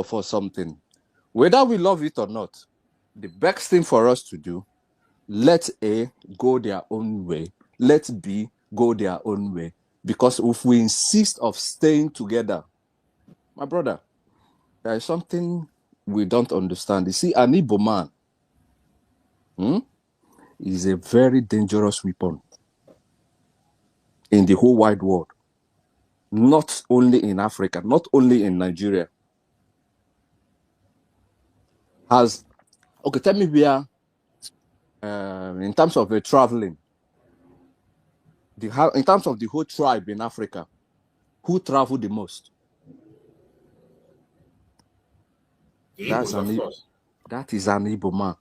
for something. Whether we love it or not, the best thing for us to do, let A go their own way, let B go their own way. Because if we insist of staying together, my brother, there is something we don't understand. You see, an Igbo man is a very dangerous weapon in the whole wide world. Not only in Africa, not only in Nigeria. Okay, tell me where, in terms of traveling, in terms of the whole tribe in Africa, who traveled the most? The Igbos, of course. That is an Igbo man.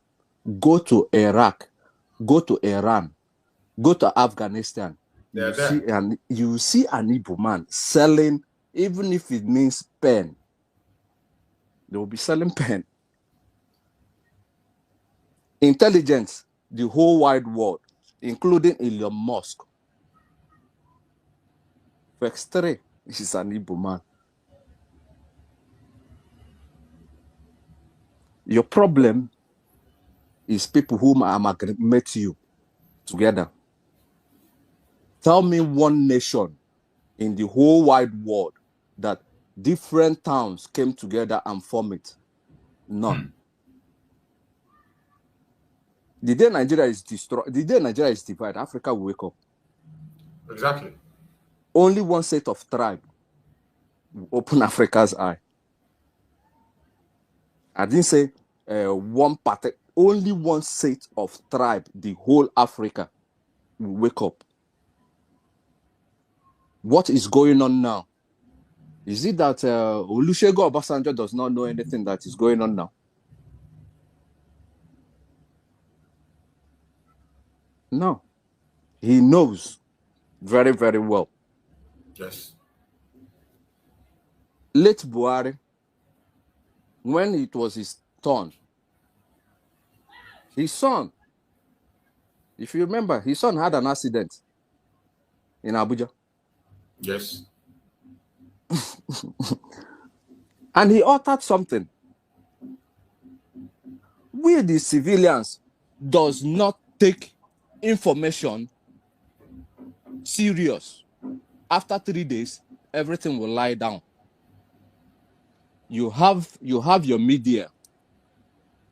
Go to Iraq, go to Iran, go to Afghanistan. You see an Igbo man selling, even if it means pen. They will be selling pen. Intelligence, the whole wide world, including Elon Musk. X3 is an Igbo man. Your problem is people whom amalgamate you together. Tell me one nation in the whole wide world that different towns came together and formed it. None. The day Nigeria is destroyed, the day Nigeria is divided, Africa will wake up. Exactly. Only one set of tribe will open Africa's eye. I didn't say one party, only one set of tribe, the whole Africa will wake up. What is going on now? Is it that Olusegun Obasanjo does not know anything that is going on now? No. He knows very, very well. Yes. Late Buhari, when it was his turn, his son, if you remember, his son had an accident in Abuja. Yes. And he uttered something. We, the civilians, does not take information serious. After 3 days, everything will lie down. You have your media.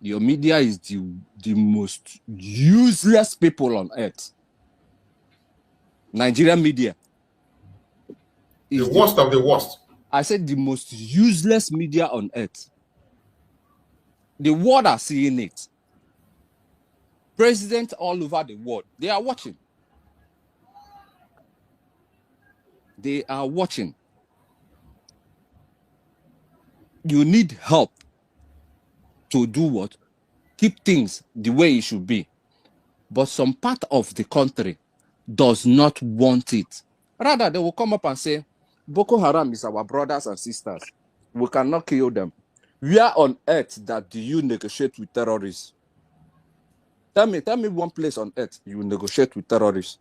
Your media is the most useless people on earth. Nigerian media. The worst of the worst. I said the most useless media on earth. The world are seeing it. Presidents all over the world, they are watching. They are watching. You need help to do what? Keep things the way it should be. But some part of the country does not want it. Rather, they will come up and say, Boko Haram is our brothers and sisters. We cannot kill them. Where on earth that do you negotiate with terrorists? Tell me one place on earth you negotiate with terrorists.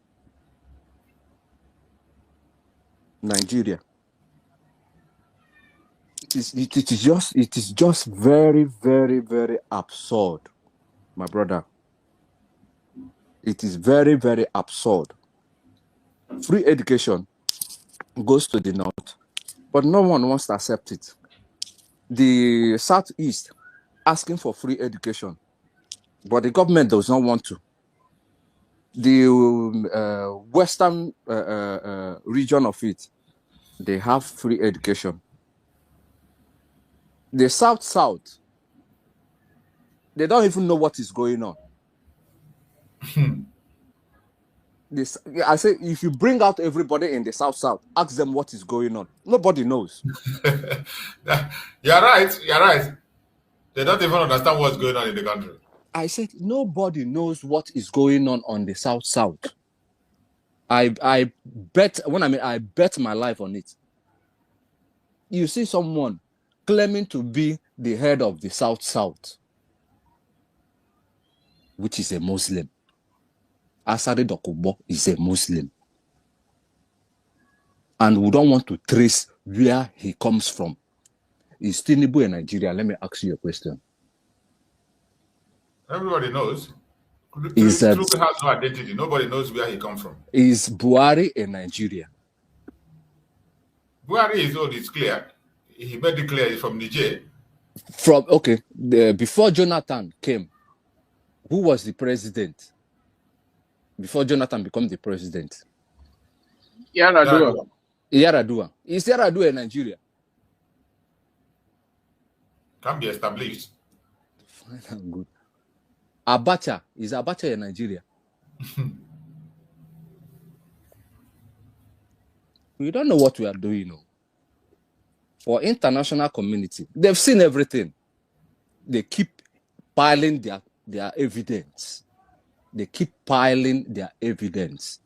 Nigeria. It is just very, very, very absurd, my brother. It is very, very absurd. Free education goes to the north, but no one wants to accept it. The southeast asking for free education, but the government does not want to. The western region of it, they have free education. The south, they don't even know what is going on. I say, if you bring out everybody in the south, ask them what is going on. Nobody knows. You're right. They don't even understand what's going on in the country. I said, nobody knows what is going on the south. I bet my life on it. You see someone claiming to be the head of the south, which is a Muslim. Asari Dokubo is a Muslim. And we don't want to trace where he comes from. Is Tinubu in Nigeria? Let me ask you a question. Everybody knows. Is Tinubu has no identity. Nobody knows where he comes from. Is Buhari in Nigeria? Buhari is old, it's clear. He made it clear he's from Niger. Before Jonathan came, who was the president? Before Jonathan became the president? Yaradua. Yaradua. Is Yaradua in Nigeria? Can be established. Fine and good. Abacha. Is Abacha in Nigeria? We don't know what we are doing. No. For international community, they've seen everything. They keep piling their evidence. They keep piling their evidence.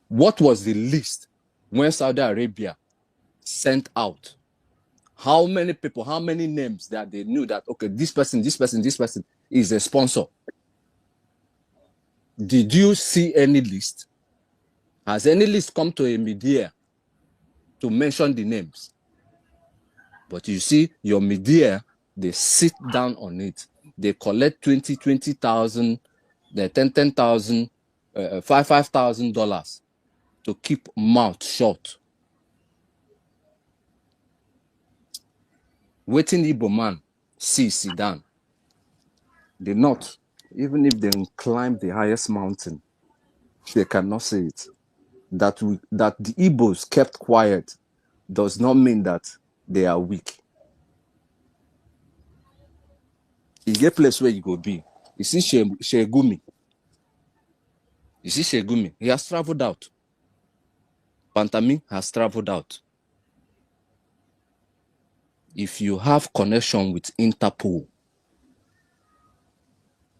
What was the list when Saudi Arabia sent out? How many people, how many names that they knew that, okay, this person is a sponsor? Did you see any list? Has any list come to a media to mention the names? But you see, your media, they sit down on it. They collect $20,000, $10,000, $5,000 to keep mouth shut. Waiting Igbo man see down. They not, even if they climb the highest mountain, they cannot say it. That the Igbos kept quiet does not mean that they are weak. You get place where you go be. You see Shegumi. You see Shegumi. He has traveled out. Pantami has traveled out. If you have connection with Interpol,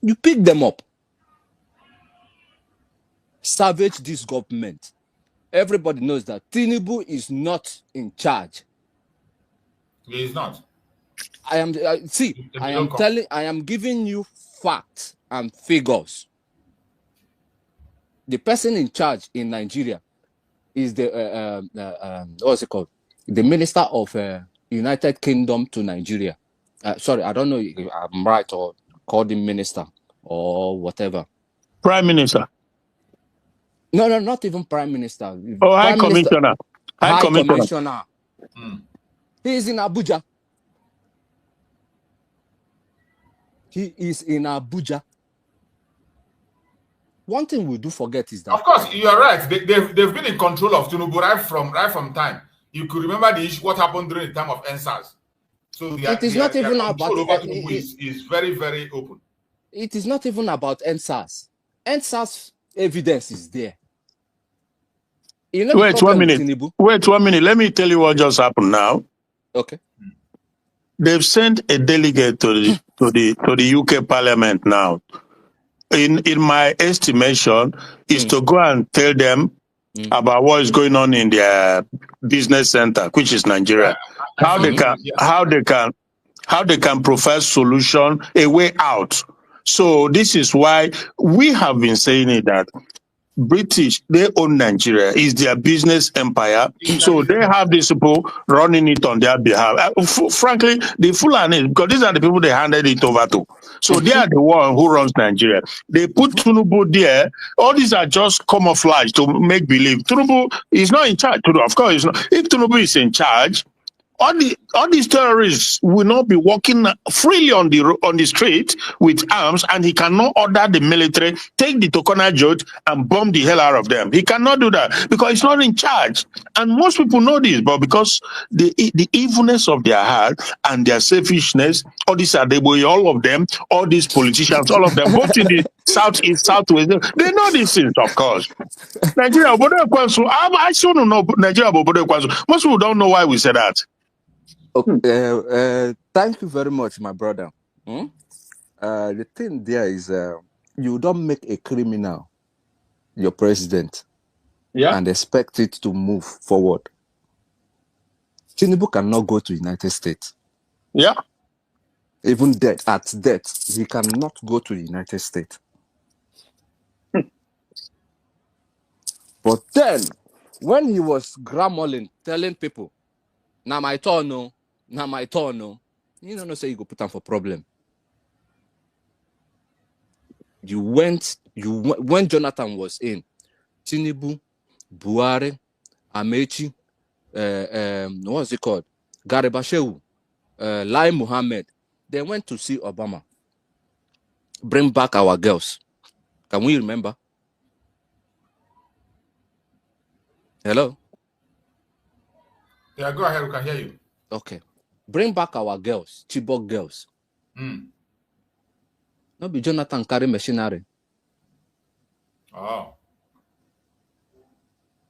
you pick them up. Savage this government. Everybody knows that Tinubu is not in charge. He is not. I am giving you facts and figures. The person in charge in Nigeria is the what's it called? The Minister of United Kingdom to Nigeria. Sorry, I don't know if I'm right or called him minister or whatever. Prime Minister. No, not even Prime Minister. Oh, High Commissioner. High Commissioner. He is in Abuja. He is in Abuja. One thing we do forget is that, of course, you are right. They've been in control of Tinubu right from time. You could remember the issue, what happened during the time of NSAS. So it is not even about Tinubu is very, very open. It is not even about NSAS. NSAS evidence is there. You know, wait 1 minute. Wait 1 minute. Let me tell you what just happened now. Okay. They've sent a delegate to the UK Parliament now. In my estimation, is to go and tell them about what is going on in their business center, which is Nigeria. How they can provide solution, a way out. So this is why we have been saying it, that British, they own Nigeria, is their business empire. So they have these people running it on their behalf. Frankly, the Fulani, because these are the people they handed it over to. So they are the one who runs Nigeria. They put Tinubu there. All these are just camouflage to make believe. Tinubu is not in charge. Of course, it's not. If Tinubu is in charge, all these terrorists will not be walking freely on the street with arms, and he cannot order the military take the Tokona Judge and bomb the hell out of them. He cannot do that because he's not in charge. And most people know this, but because the evilness of their heart and their selfishness, all these Adeboye, all of them, all these politicians, all of them, both in the southeast, southwest, they know these things, of course. Nigeria, I still don't know Nigeria. Most people don't know why we say that. Okay, thank you very much, my brother. The thing there is, you don't make a criminal your president, and expect it to move forward. Tinubu cannot go to United States. Yeah. Even at death, he cannot go to the United States. But then, when he was grandmoling, telling people, now my turn, no. Now my turn, no. You don't know, say you go put on for problem. When Jonathan was in, Tinubu, Buhari, Amechi, what's it called? Garibashewu, Lai Muhammad, they went to see Obama. Bring back our girls. Can we remember? Hello? Yeah, go ahead. We can hear you. Okay. Bring back our girls, Chibok girls. Not be Jonathan carry machinery. Oh.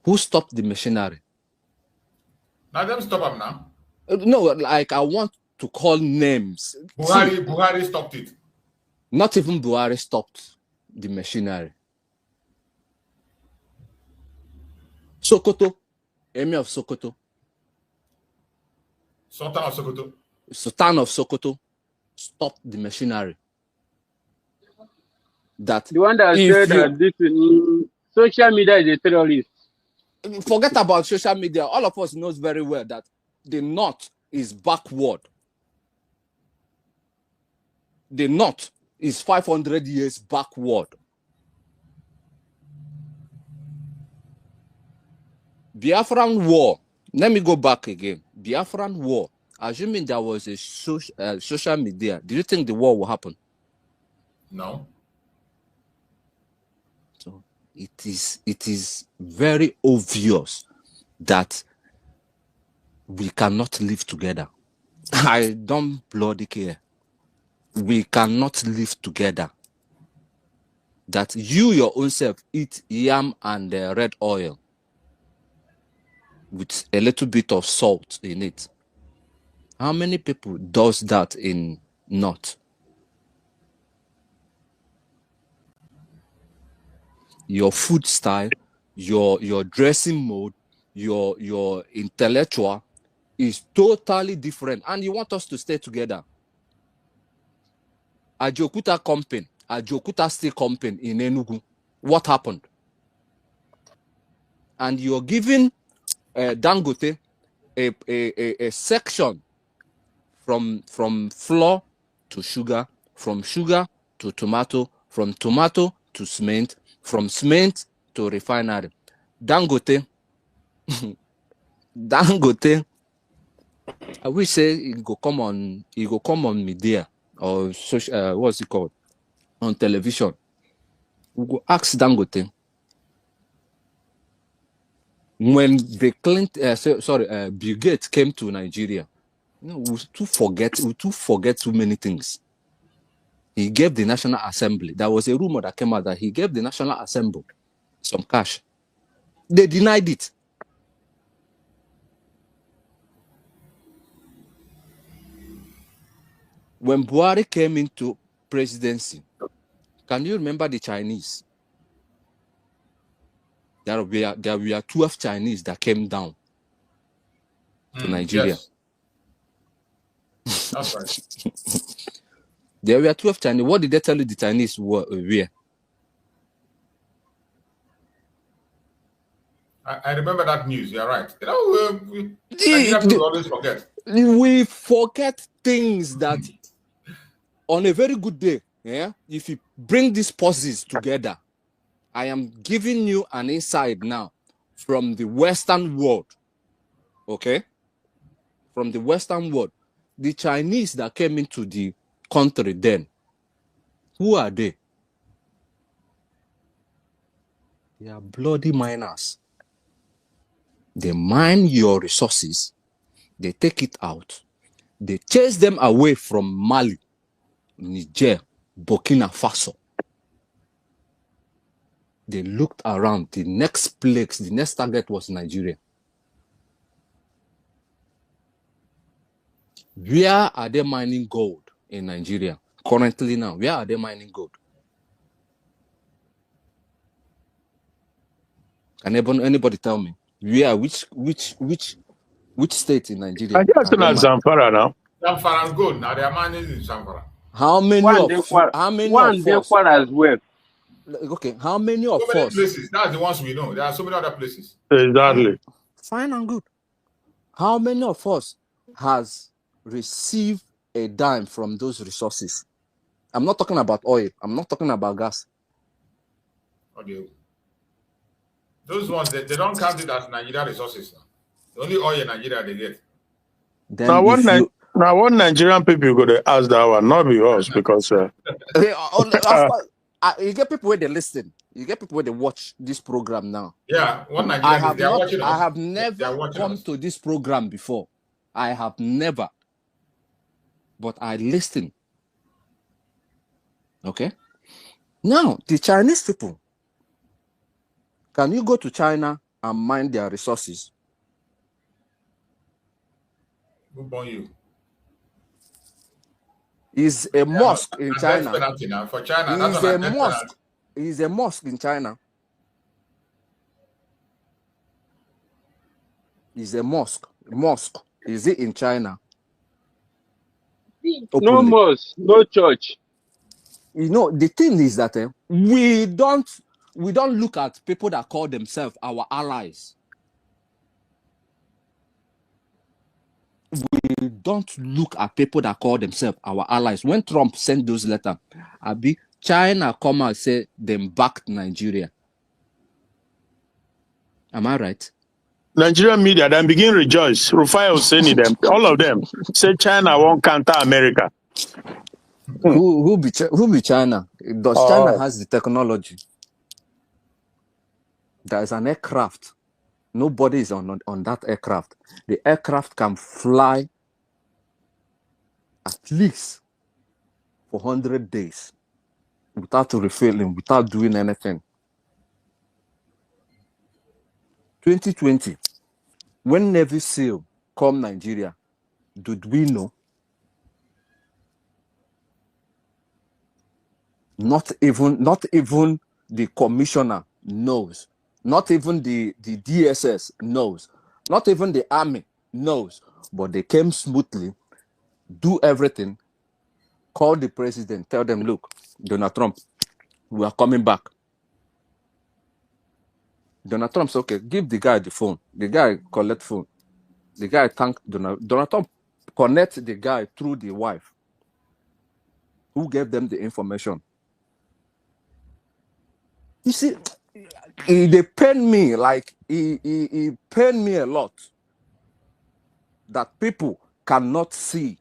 Who stopped the machinery? Now them stop them now. No, like I want to call names. Buhari stopped it. Not even Buhari stopped the machinery. Sokoto, Emir of Sokoto. Sultan of Sokoto. Sultan of Sokoto stopped the machinery. That the one that said that this social media is a terrorist. Forget about social media. All of us knows very well that the North is backward. The North is 500 years backward. Biafran war. Let me go back again. Biafran war. Assuming there was a social media, do you think the war will happen? No. So it is very obvious that we cannot live together. I don't bloody care. We cannot live together. That you your own self eat yam and red oil with a little bit of salt in it. How many people does that in North? Your food style, your dressing mode, your intellectual is totally different, and you want us to stay together. Ajokuta company, Ajokuta Steel Company in Enugu. What happened? And you're giving Dangote a section from flour to sugar, from sugar to tomato, from tomato to cement, from cement to refinery. Dangote, I wish say it go come on media or social, what's it called, on television. We go ask Dangote when the Bill Gates came to Nigeria. We too forget too many things. He gave the National Assembly. There was a rumor that came out that he gave the National Assembly some cash. They denied it. When Buhari came into presidency, can you remember the Chinese? There were 12 Chinese that came down to Nigeria. Yes. That's right. There were 12 Chinese. What did they tell you the Chinese were? I remember that news. You're right. You know, we always forget. We forget things that on a very good day, yeah, if you bring these pauses together, I am giving you an insight now from the Western world. Okay? From the Western world. The Chinese that came into the country then, who are they? They are bloody miners. They mine your resources, they take it out, they chase them away from Mali, Niger, Burkina Faso. They looked around. The next place, the next target was Nigeria. Where are they mining gold in Nigeria currently now? Where are they mining gold? Can anybody tell me? Where? Which state in Nigeria? I just know Zamfara now. Zamfara gold. Now they are mining in Zamfara. How many of us? As well. Okay, how many of so many us? Places. That's the ones we know. There are so many other places. Exactly. Fine and good. How many of us has receive a dime from those resources. I'm not talking about oil. I'm not talking about gas. Those ones, they don't count it as Nigeria resources. The only oil in Nigeria they get. Then Now, if you what Nigerian people go to ask that one, not be us, because of course, you get people where they listen. You get people where they watch this program now. Yeah, one Nigerian is they are watching us. I have never come to this program before. I have never. But I listen. Okay. Now, the Chinese people, can you go to China and mine their resources? Who born you? Is a mosque in China. Now. For China, that's a mosque. Is a mosque in China. Is a mosque. Mosque. Is it in China? No Openly. mosque, no church. You know, the thing is that we don't look at people that call themselves our allies. We don't look at people that call themselves our allies. When Trump sent those letters, China come and say them backed Nigeria. Am I right? Nigerian media then begin rejoice. Rufai Hosseini, them, all of them say China won't counter America. Who be China? Does China has the technology? There is an aircraft. Nobody is on that aircraft. The aircraft can fly at least for 100 days without refilling, without doing anything. 2020, when Navy SEAL come Nigeria, did we know? Not even the commissioner knows. Not even the DSS knows. Not even the army knows. But they came smoothly, do everything, call the president, tell them, look, Donald Trump, we are coming back. Donald Trump said, okay, give the guy the phone. The guy collect phone. The guy thanked Donald Trump, connect the guy through the wife who gave them the information. You see, they pain me, like, he pain me a lot that people cannot see.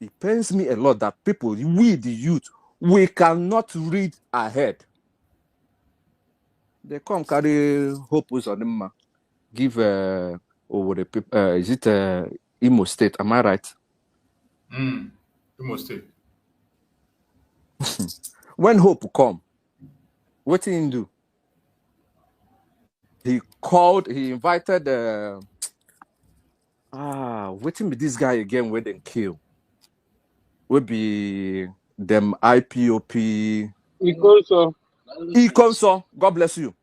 It pains me a lot that people, we the youth, we cannot read ahead. They come carry hopes on them, give over the people. Is it Imo State? Am I right? Imo State. When hope come, what did he do? He invited waiting with this guy again where they kill. Will be them IPOP. Ikonso, God bless you.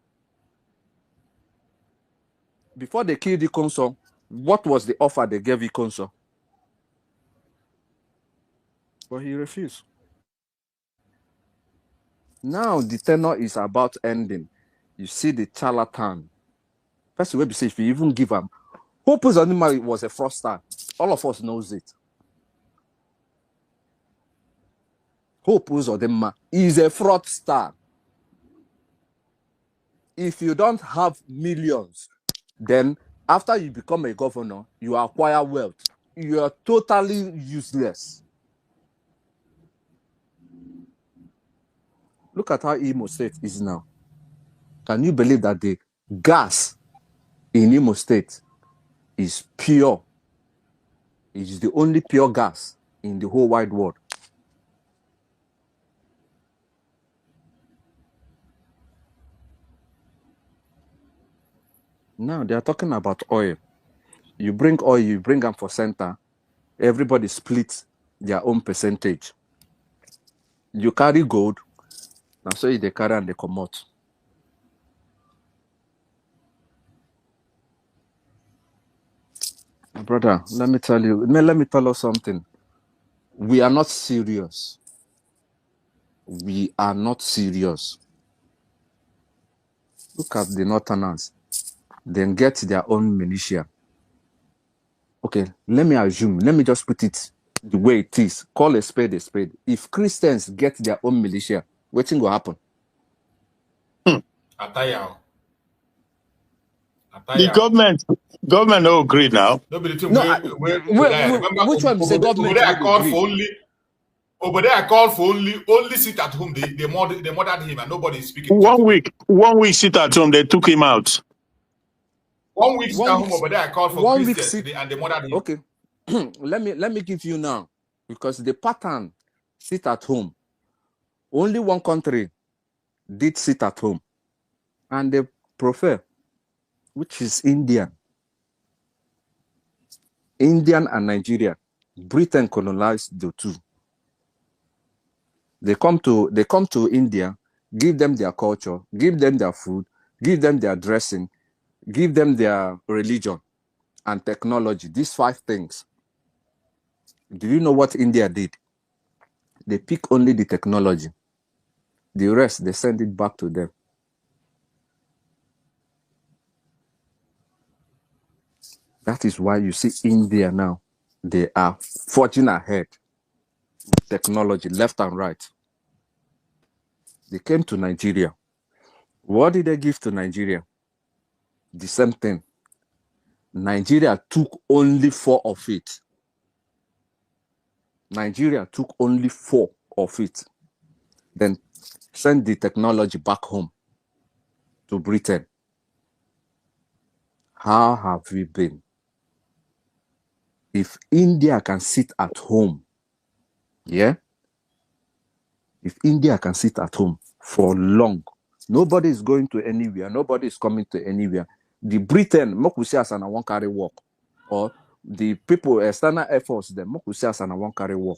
Before they killed Ikonso, what was the offer they gave Ikonso? But he refused. Now the tenor is about ending. You see the charlatan. First way to say, if you even give him, Hope Uzodinma was a fraudster. All of us knows it. Hope Uzodinma is a fraudster. If you don't have millions, then after you become a governor, you acquire wealth. You are totally useless. Look at how Imo State is now. Can you believe that the gas in Imo State is pure? It is the only pure gas in the whole wide world. Now they are talking about oil. You bring oil, you bring them for center. Everybody splits their own percentage. You carry gold, now so they carry and they come out. Brother, let me tell you something. We are not serious. We are not serious. Look at the Northerners. then get their own militia. Okay, let me just put it the way it is. Call a spade a spade. If Christians get their own militia, what thing will happen? Ataya. The government don't agree now. Nobody think No, remember which one is the government? over there I called for only. Over there, I called for only sit at home. They murdered him, and nobody is speaking. 1 week sit at home. They took him out. 1 week sit at home. Over there, I called for Christians, and they murdered him. Okay, let me give you now, because the pattern sit at home. Only one country did sit at home, and they prefer, which is India. Indian and Nigeria. Britain colonized the two. They come to India, give them their culture, give them their food, give them their dressing, give them their religion and technology. These 5 things. Do you know what India did? They pick only the technology. The rest, they send it back to them. That is why you see India now. They are forging ahead. Technology, left and right. They came to Nigeria. What did they give to Nigeria? The same thing. Nigeria took only 4 of it. Nigeria took only 4 of it. Then send the technology back home to Britain. How have we been? If India can sit at home, yeah? If India can sit at home for long, nobody is going to anywhere, nobody is coming to anywhere. The Britain, Mokusias and I won't carry work. Or the people, external efforts, them, Mokusias and I won't carry work.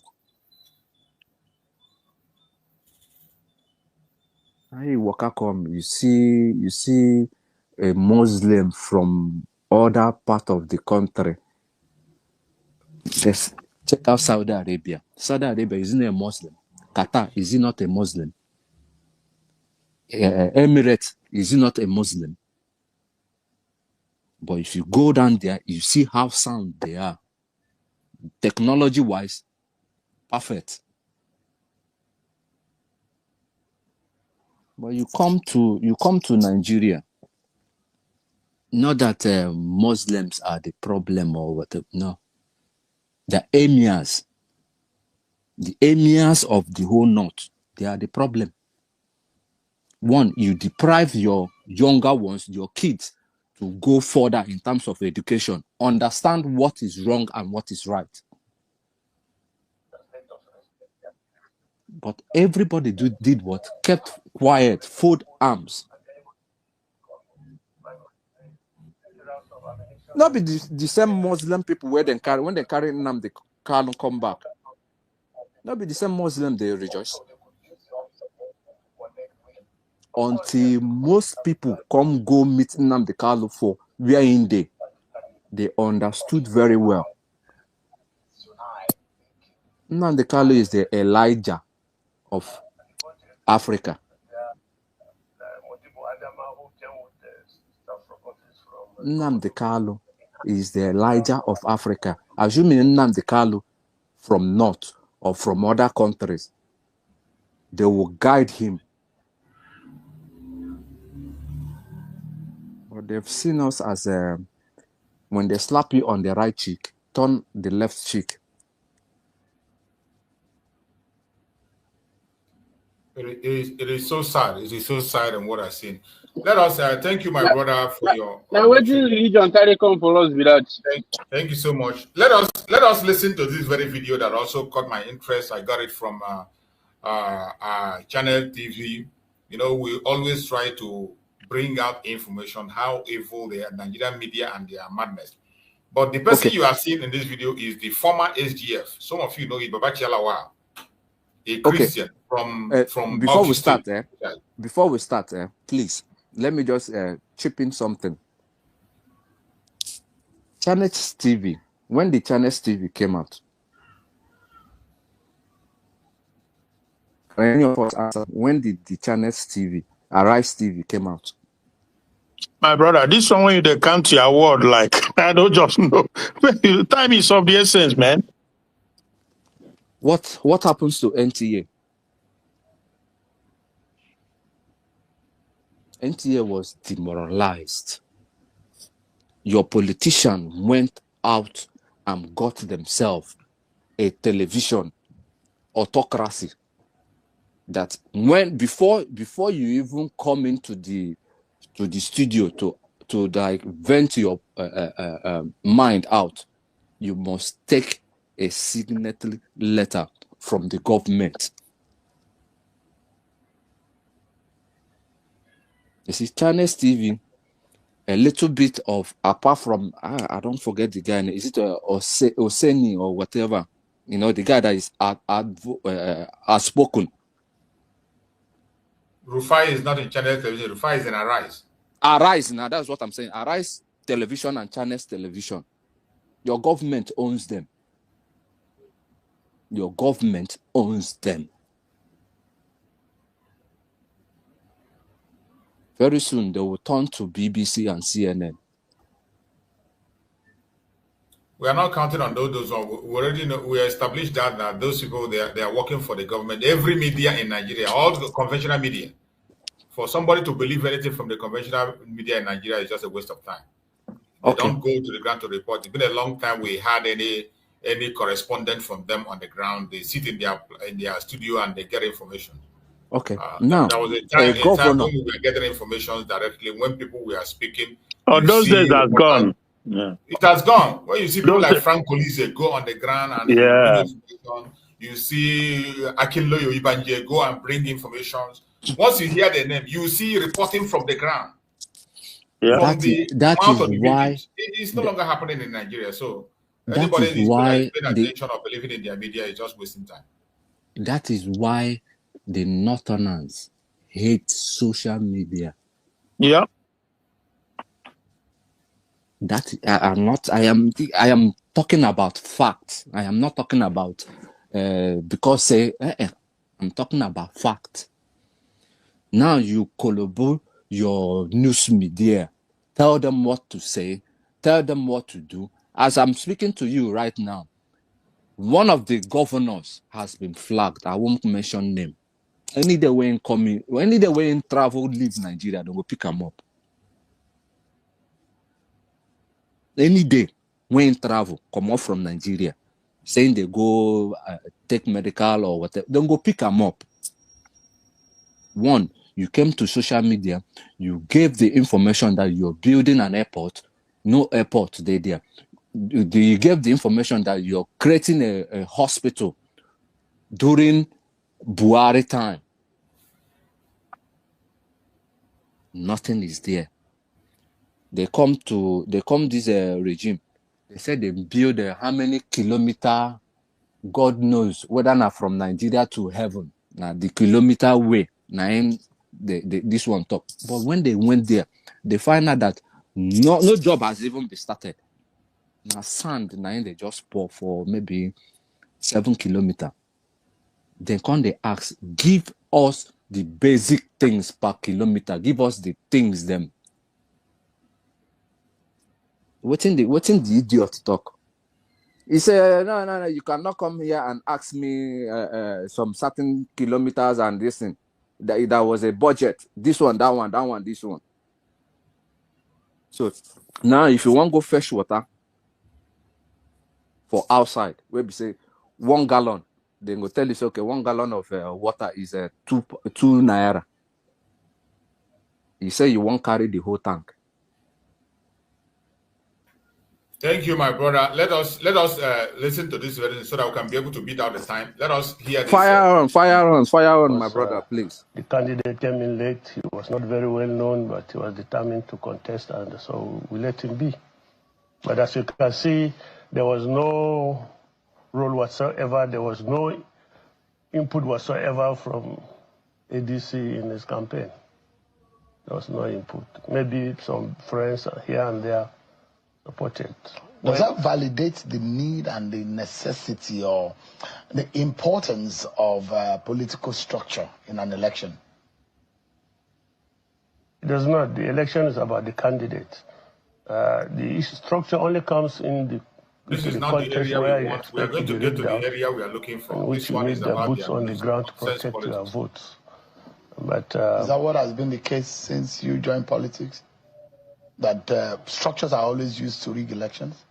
Hey, waka come, you see a Muslim from other part of the country. Just check out Saudi Arabia. Saudi Arabia isn't a Muslim. Qatar, is he not a Muslim? Emirates, is he not a Muslim? But if you go down there, you see how sound they are. Technology-wise, perfect. But you come to Nigeria. Not that Muslims are the problem or whatever. No. The emirs of the whole north, they are the problem. One, you deprive your younger ones, your kids, to go further in terms of education, understand what is wrong and what is right. But everybody did what? Kept quiet, fold arms. Not be the same Muslim people when they carry Nnamdi Kanu come back. Not be the same Muslim they rejoice. Until most people come go meet Nnamdi Kanu for where in they understood very well. Nnamdi Kanu is the Elijah of Africa. Nnamdi Kanu is the Elijah of Africa. Assuming Nnamdi Kanu from north or from other countries, they will guide him. But they've seen us as when they slap you on the right cheek, turn the left cheek. It is so sad. It is so sad in what I've seen. Let us thank you, my brother, for your. Now, what did religion carry come for us without? Thank you so much. Let us listen to this very video that also caught my interest. I got it from Channel TV. You know, we always try to bring out information how evil the Nigerian media and their madness. But the person you are seeing in this video is the former SGF. Some of you know it, Babachi Alawa, a Christian from before we start, before we start, please let me just chip in something. Channel TV, when the Channel TV came out, any of us answer, when did the Channel TV, Arise TV came out? My brother, this one when they come to your word, like, I don't just know. Time is of the essence, man. What happens to NTA? NTA was demoralized. Your politician went out and got themselves a television autocracy that before you even come into the studio to like vent your mind out, you must take a signatory letter from the government. You see, Channels TV, a little bit of, apart from, I don't forget the guy, is it Oseni or whatever, you know, the guy that is outspoken. Rufai is not in Channel Television. Rufai is in Arise. Arise, now that's what I'm saying. Arise Television and Channels Television. Your government owns them. Your government owns them. Very soon, they will turn to BBC and CNN. We are not counting on those ones. We already know, we established that those people, they are working for the government. Every media in Nigeria, all the conventional media, for somebody to believe anything from the conventional media in Nigeria is just a waste of time. They don't go to the ground to report. It's been a long time we had any correspondent from them on the ground. They sit in their studio and they get information. Okay. Now, there was a time when we were getting information directly when people were speaking. Oh, those days are gone. Yeah. It has gone. When you see people like Frank Colise go on the ground and bring information, you see Akinloyo Ibanje go and bring information. Once you hear the name, you see reporting from the ground. Yeah. From that is why it's no longer happening in Nigeria. So anybody who's paying attention or believing in their media is just wasting time. That is why the Northerners hate social media. Yeah. That I am talking about facts. I am not talking about because I'm talking about facts. Now you collaborate your news media, tell them what to say, tell them what to do. As I'm speaking to you right now, one of the governors has been flagged. I won't mention name. Any day when travel, leave Nigeria, they will pick them up. Any day when travel, come off from Nigeria, saying they go take medical or whatever, don't go pick them up. One, you came to social media, you gave the information that you're building an airport, no airport today there. You gave the information that you're creating a hospital during Buhari time. Nothing is there. They come this regime. They said they build how many kilometers, God knows, whether not from Nigeria to heaven. Now the kilometer way, now this one talk. But when they went there, they find out that no job has even been started. Now sand, now they just pour for maybe 7 kilometers. Then come they ask, give us the basic things per kilometer. Give us the things them. What's in the idiot talk? He said, no, you cannot come here and ask me some certain kilometers and this thing. That was a budget. This one, that one, this one. So now if you want to go fetch water for outside, where we say 1 gallon, they go tell you, okay, 1 gallon of water is 2 naira. You say you won't carry the whole tank. Thank you, my brother. Let us listen to this version so that we can be able to beat out the time. Let us hear this. Fire on, my brother, please. The candidate came in late. He was not very well known, but he was determined to contest, and so we let him be. But as you can see, there was no role whatsoever. There was no input whatsoever from ADC in his campaign. There was no input. Maybe some friends here and there supported. Does that validate the need and the necessity or the importance of political structure in an election? It does not. The election is about the candidate. The structure only comes in the This is the not the context area where we you want. We are expect going to to be get to rigged the out, area we are looking in for. which This you one need is the about boots the on the ground to nonsense protect your politics. votes. But Is that what has been the case since you joined politics? That structures are always used to rig elections?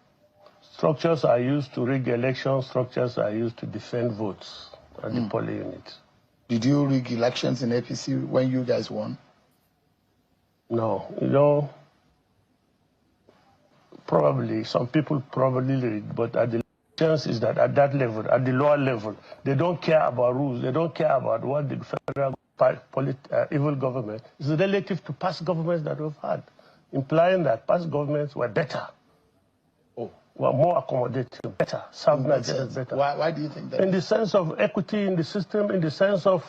structures are used to rig elections. Structures are used to defend votes at the polling units. Did you rig elections in APC when you guys won? No, you know, probably some people probably rig, but at the chance is that at that level, at the lower level, they don't care about rules. They don't care about what the federal evil government is relative to past governments that we've had, implying that past governments were better, were more accommodating, better, served Nigerians better. Why do you think that? In the sense of equity in the system, in the sense of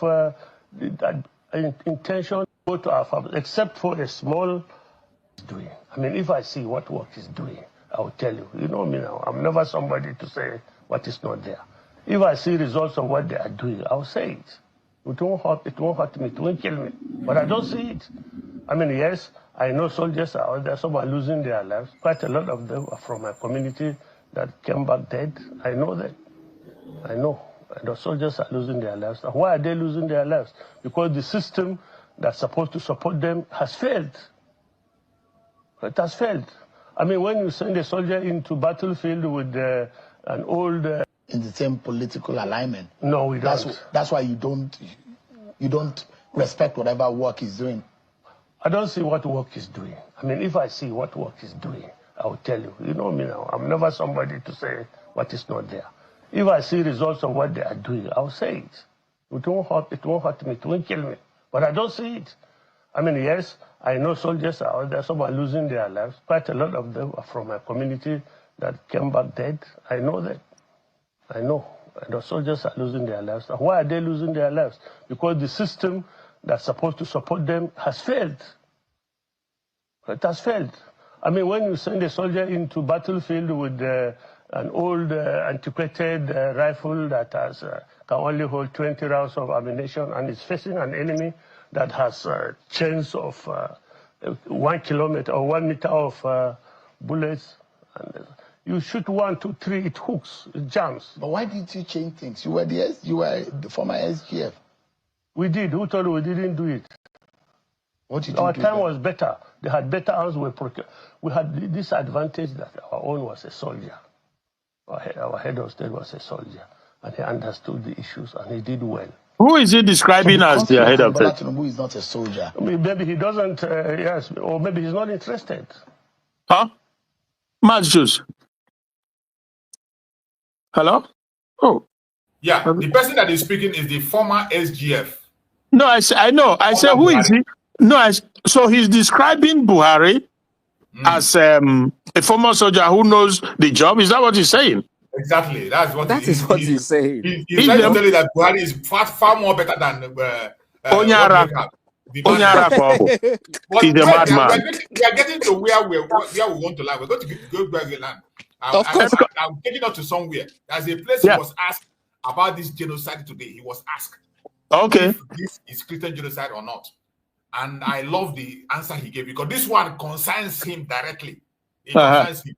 intention, go to our family, except for a small doing. I mean, if I see what work is doing, I will tell you. You know me now. I'm never somebody to say what is not there. If I see results of what they are doing, I'll say it. It won't hurt me, it won't kill me. But I don't see it. I mean, yes, I know soldiers are out there, some are losing their lives. Quite a lot of them are from my community that came back dead. I know that. I know. And the soldiers are losing their lives. And why are they losing their lives? Because the system that's supposed to support them has failed. It has failed. I mean, when you send a soldier into battlefield with an old... in the same political alignment. No, we don't. That's why you don't respect whatever work he's doing. I don't see what work is doing. I mean, if I see what work is doing, I will tell you. You know me now. I'm never somebody to say what is not there. If I see results of what they are doing, I'll say it. It won't hurt me, it won't kill me. But I don't see it. I mean, yes, I know soldiers are out there, some are losing their lives. Quite a lot of them are from my community that came back dead. I know that. I know. And the soldiers are losing their lives. And why are they losing their lives? Because the system that's supposed to support them has failed. It has failed. I mean, when you send a soldier into battlefield with an old, antiquated rifle that has, can only hold 20 rounds of ammunition and is facing an enemy that has chains of 1 kilometer or 1 meter of bullets, and you shoot 1, 2, 3, it hooks, it jams. But why did you change things? You were the former SGF. We did. Who told you we didn't do it? What did you Our do time then? was better. They had better arms. We had this advantage that our own was a soldier. Our head of state was a soldier, and he understood the issues, and he did well. Who is he describing as their head of state? Bola Tinubu is not a soldier. I mean, maybe he doesn't, yes, or maybe he's not interested. Huh? Mazi. Hello? Oh. Yeah, the person that is speaking is the former SGF. No, I know. I said, who is he? No, so he's describing Buhari as a former soldier who knows the job. Is that what he's saying? Exactly. That is what he's saying. He's trying to tell you that Buhari is far more better than Onyara. He's a madman. We are getting to where we want to land. We're going to go where we land. I'm taking us to somewhere. There's a place he was asked about this genocide today. He was asked if this is Christian genocide or not. And I love the answer he gave because this one concerns him directly. It concerns him.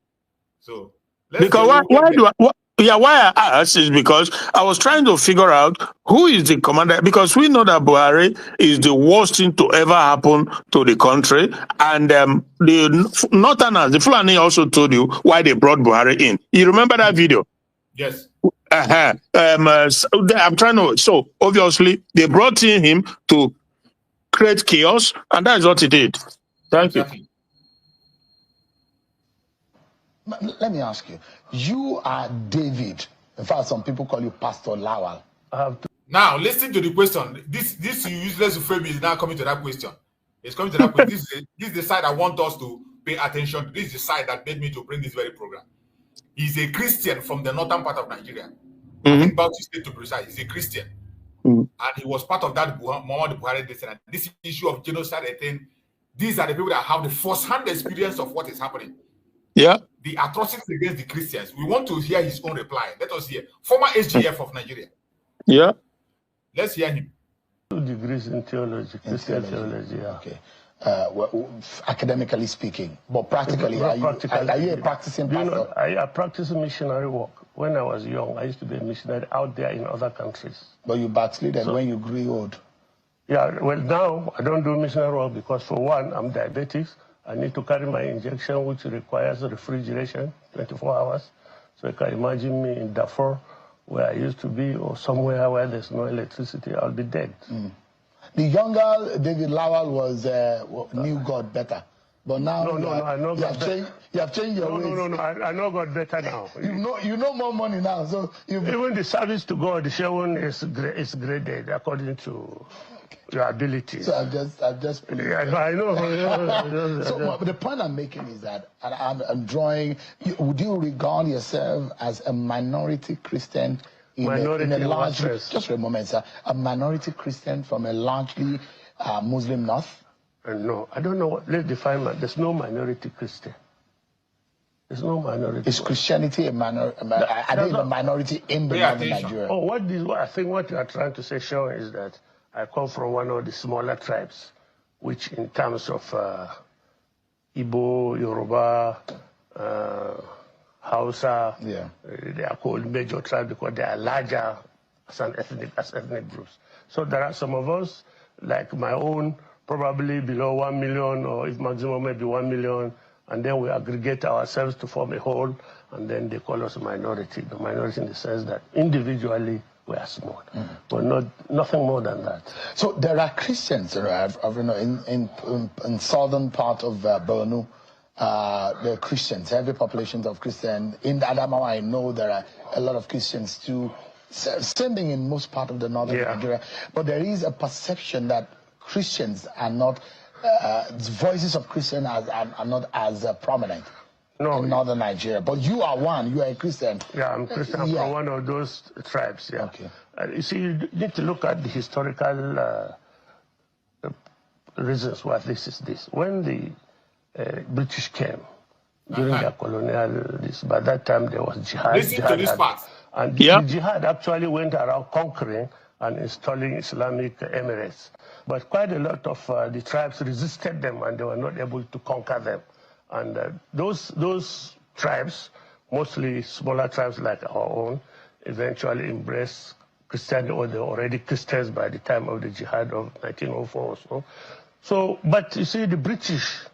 So because why I asked is because I was trying to figure out who is the commander, because we know that Buhari is the worst thing to ever happen to the country, and the Northerners, the Fulani also told you why they brought Buhari in. You remember that video? Yes. I'm trying to. So obviously they brought in him to create chaos, and that's what he did. Thank you. Let me ask you. You are David. In fact, some people call you Pastor Lawal. Now, listen to the question. This useless frame is now coming to that question. It's coming to that question. This is the side I want us to pay attention to. This is the side that made me to bring this very program. He's a Christian from the northern part of Nigeria. I think Bauchi State to be precise. He's a Christian. And he was part of that Muhammad Buhari descendant. This issue of genocide, I think, these are the people that have the first-hand experience of what is happening. Yeah. The atrocities against the Christians. We want to hear his own reply. Let us hear. Former SGF of Nigeria. Yeah. Let's hear him. 2 degrees in theology, Christian theology. Yeah. Okay. academically speaking, but practically, are you a practicing pastor? I practice missionary work. When I was young, I used to be a missionary out there in other countries. But you backslided when you grew old. Yeah, well, now I don't do missionary work because, for one, I'm diabetic. I need to carry my injection, which requires refrigeration 24 hours. So you can imagine me in Darfur, where I used to be, or somewhere where there's no electricity. I'll be dead. The younger David Lawal knew God better. But now I know God better. You have changed your ways. No, I know God better now. You know more money now. So even the service to God, the Shewon is graded according to your ability. So I've just yeah, I know. So the point I'm making is that, and I'm drawing. Would you regard yourself as a minority Christian in a largely, just for a moment, sir, a minority Christian from a largely Muslim north? No, I don't know. Let's define that. There's no minority Christian. There's no minority. Is Christianity a minority? Are they a minority in the northern Nigeria? Oh, I think what you are trying to say, Sean, is that I come from one of the smaller tribes, which in terms of Igbo, Yoruba, Hausa, they are called major tribes because they are larger as ethnic groups. So there are some of us, like my own, probably below 1 million, or if maximum maybe 1 million, and then we aggregate ourselves to form a whole, and then they call us a minority. The minority in the sense that individually we are small, but nothing more than that. So there are Christians, in southern part of Borno. The Christians, heavy populations of Christians. In Adamawa, I know there are a lot of Christians too, standing in most part of the northern Nigeria. But there is a perception that Christians are not, voices of Christians are not as prominent in northern Nigeria. But you are one, you are a Christian. Yeah, I'm Christian from one of those tribes, Okay. You see, you need to look at the historical reasons why this is this. When the British came during their colonial, by that time there was jihad. Listen to this part. And the jihad actually went around conquering and installing Islamic emirates. But quite a lot of the tribes resisted them, and they were not able to conquer them. And those tribes, mostly smaller tribes like our own, eventually embraced Christianity, or they were already Christians by the time of the jihad of 1904 or so. So, but you see, the British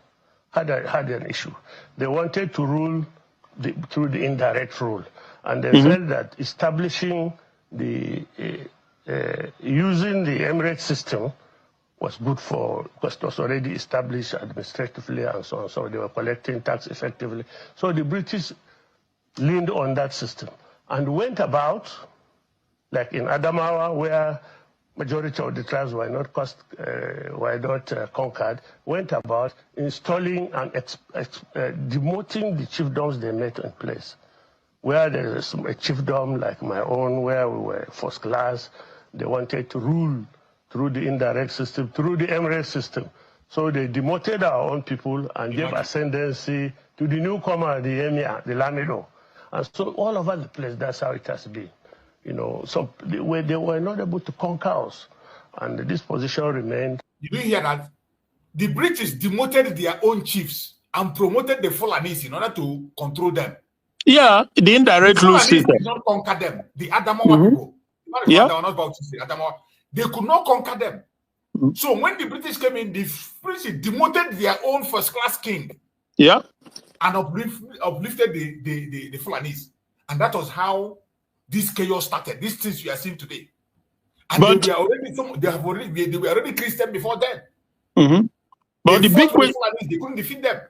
had an issue. They wanted to rule through the indirect rule, and they felt that establishing using the emirate system was good because it was already established administratively and so on. So they were collecting tax effectively. So the British leaned on that system and went about, like in Adamawa, where majority of the tribes were not conquered, went about installing and demoting the chiefdoms they met in place. Where there is a chiefdom like my own, where we were first class, they wanted to rule through the indirect system, through the emirate system. So they demoted our own people and gave ascendancy to the newcomer, the emir, the lamido. And so all over the place, that's how it has been. You know, so they were not able to conquer us, and this position remained. You do hear that? The British demoted their own chiefs and promoted the Fulanis in order to control them. Yeah, the indirect rule system. Did not conquer them. The Adamawa people, Adamawa, they could not conquer them. So when the British came in, the British demoted their own first-class king. Yeah, and uplifted the Fulanis, and that was how this chaos started. These things we are seeing today, and but they were already Christian before then. But the big question, they couldn't defeat them.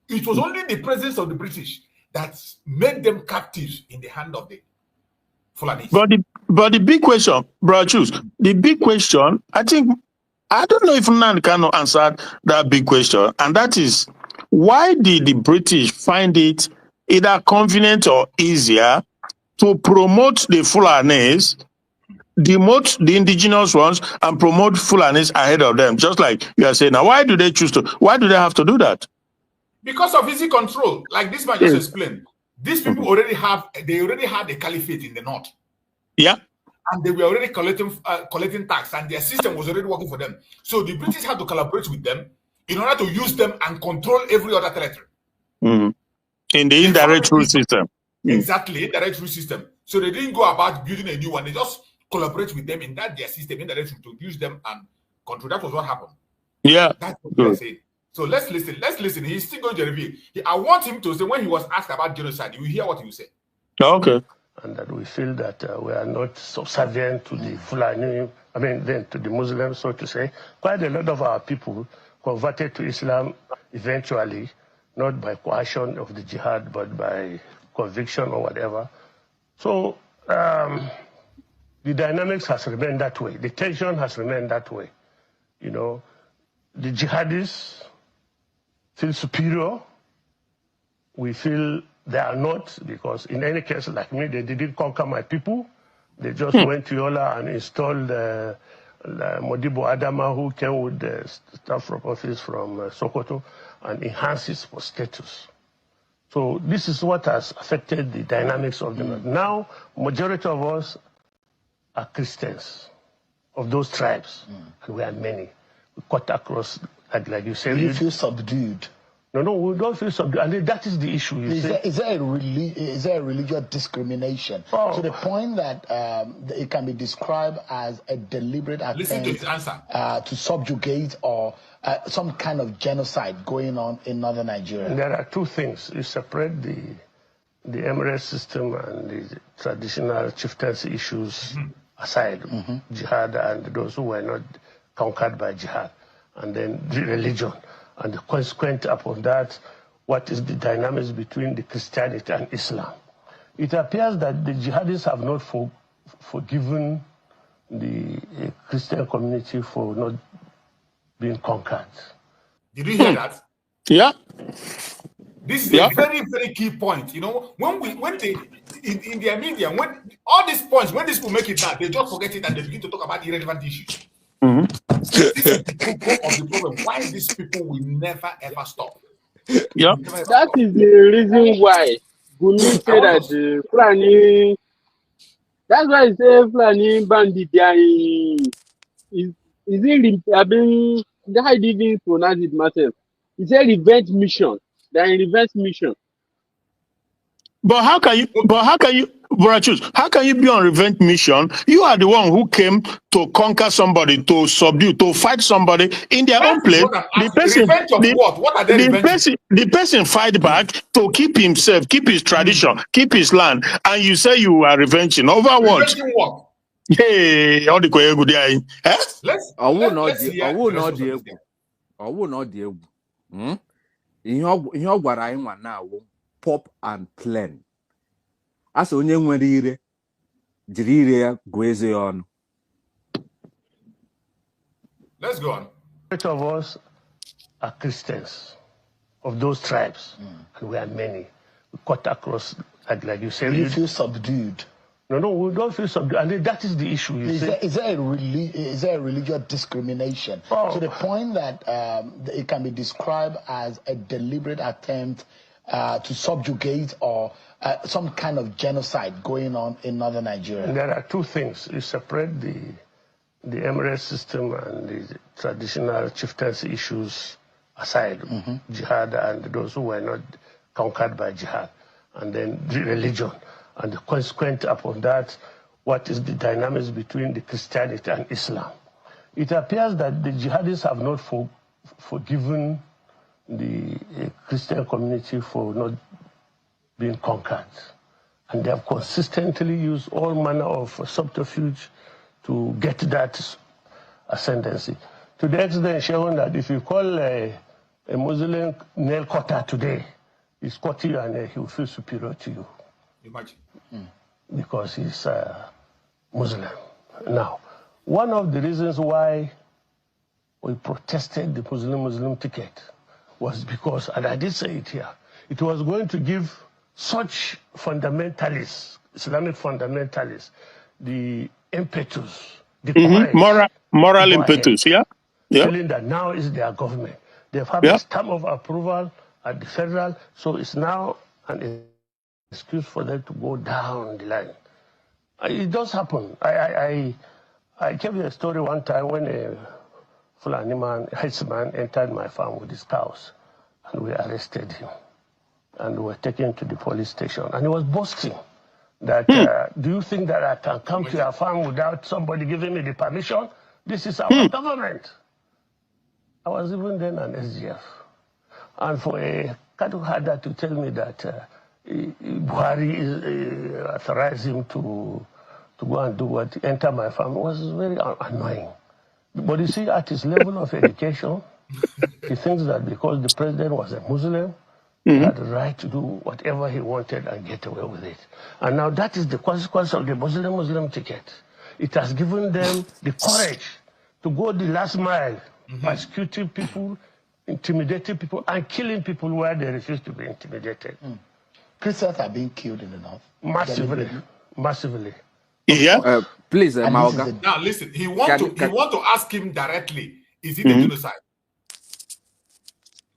It was only the presence of the British that made them captives in the hand of the Fulanis. But the big question, Brother Chus, the big question, I don't know if Nnamdi Kanu answered that big question, and that is, why did the British find it either convenient or easier to promote the Fulanis, demote the indigenous ones, and promote Fulanis ahead of them, just like you are saying? Now, why do they have to do that? Because of easy control, like this man just explained. These people already had a caliphate in the north. Yeah. And they were already collecting tax, and their system was already working for them. So the British had to collaborate with them in order to use them and control every other territory. In the indirect rule system. Exactly, indirect rule system. So they didn't go about building a new one. They just collaborate with them in that their system, indirect to use them and control. That was what happened. Yeah. That's what they're saying. So let's listen. Let's listen. He's still going to reveal. I want him to say, when he was asked about genocide, you hear what he will say. Okay. And that we feel that we are not subservient to the Fulani, then to the Muslims, so to say. Quite a lot of our people converted to Islam eventually, not by coercion of the jihad, but by conviction or whatever. So the dynamics has remained that way. The tension has remained that way. You know, the jihadists feel superior. We feel they are not, because in any case, like me, they didn't conquer my people. They just went to Yola and installed Modibo Adama, who came with the staff from office from Sokoto, and enhanced his status. So this is what has affected the dynamics of the North. Now, majority of us are Christians of those tribes, and we are many. We cut across, like you said. You feel subdued. No, we don't feel subdued. And that is the issue. Is there a religious discrimination to the point that it can be described as a deliberate attempt Listen to his answer. To subjugate or some kind of genocide going on in northern Nigeria? And there are two things. You separate the emirate system and the traditional chieftaincy issues aside, jihad and those who were not conquered by jihad, and then the religion. And the consequent upon that, what is the dynamics between the Christianity and Islam? It appears that the jihadists have not forgiven the Christian community for not being conquered. Did you hear that? Yeah. This is a very, very key point. You know, when they in their media, when all these points, when these people make it now, they just forget it and they begin to talk about irrelevant issues. This is the core of the problem. Why these people will never ever stop. Yeah. That is the reason why Gumi said that Fulani. That's why I say Fulani bandit. Is it? I mean, I didn't pronounce it myself. It's a revenge mission. They're in revenge mission. But how can you, Borachus, how can you be on revenge mission? You are the one who came to conquer somebody, to subdue, to fight somebody in their own place. The person fight back to keep himself, keep his tradition, keep his land, and you say you are revenging over what? Revenging what? Hey, all the good day. I will not be able. Ihe gwara anyị nwa now pop and plain. As onye nwere ire jiri ire ya gụọ eze ya ọnụ. Let's go on. Most of us are Christians of those tribes, and we are many. We cut across, like you said. You feel subdued. No, we don't feel subdued, and that is the issue. Is there a religious discrimination to the point that it can be described as a deliberate attempt to subjugate or some kind of genocide going on in northern Nigeria? And there are two things. You separate the emirate system and the traditional chieftaincy issues aside, jihad and those who were not conquered by jihad, and then the religion. And the consequent upon that, what is the dynamics between the Christianity and Islam? It appears that the jihadists have not forgiven the Christian community for not being conquered. And they have consistently used all manner of subterfuge to get that ascendancy. To the extent shown that if you call a Muslim nail cutter today, he's cut you and he will feel superior to you. Imagine. Because he's Muslim. Now, one of the reasons why we protested the Muslim ticket was because, and I did say it here, it was going to give such fundamentalists, Islamic fundamentalists, the impetus, the courage, moral impetus, feeling that now is their government. They've had a stamp of approval at the federal, so it's now an excuse for them to go down the line. It does happen. I gave you a story one time when a Fulani man, headsman, entered my farm with his cows, and we arrested him. And we were taken to the police station. And he was boasting that, do you think that I can come to your farm without somebody giving me the permission? This is our government. I was even then an SGF. And for a cattle herder to tell me that Buhari authorized him to go and do what, enter my farm, was very annoying. But you see, at his level of education, he thinks that because the president was a Muslim, he had the right to do whatever he wanted and get away with it. And now that is the consequence of the Muslim ticket. It has given them the courage to go the last mile, persecuting people, intimidating people, and killing people where they refuse to be intimidated. Christians are being killed in the north. Massively. Massively. Yeah. Please, Maoga. Now listen, he want to ask him directly, is it a genocide?